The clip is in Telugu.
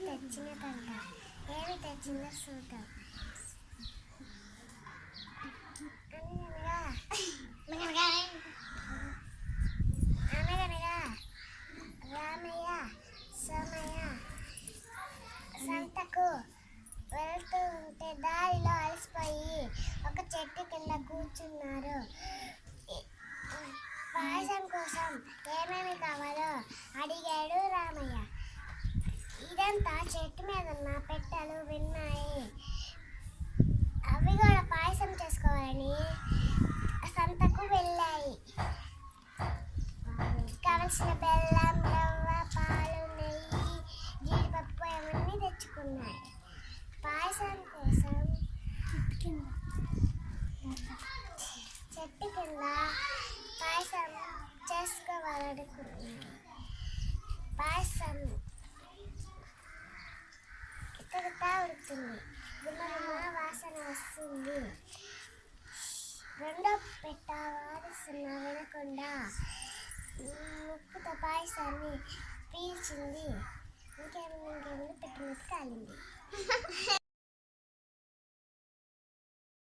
తెచ్చినదంట. ఏమి తెచ్చిందో చూద్దాం. అనగనగా రామయ్య సోమయ్య సంతకు వెళ్తూ ఉంటే దారిలో అలసిపోయి ఒక చెట్టు కింద కూర్చున్నారు. పాయసం కోసం ఏమేమి కావాలో అడిగాడు రామయ్య. ఇదంతా చెట్టు మీద ఉన్న పెట్టెలు విన్నాయి. అవి కూడా పాయసం చేసుకోవాలని సంతకు వెళ్ళాయి. కావలసిన బెల్లం, రవ్వ, పాలు, నెయ్యి, జీడిపప్పు అవన్నీ తెచ్చుకున్నాయి. పాయసం కోసం చెట్టు కింద పాయసం చేసుకోవాలనుకున్నాయి. పాయసం ఇతరుతా ఉడుతుంది. గుమగుమ వాసన వస్తుంది. రెండో పెట్ట వారిస్తున్నా వినకుండా ముక్కుతో పాయసాన్ని పీల్చింది. ఇంకేముంది పెట్టినట్టు కాలింది.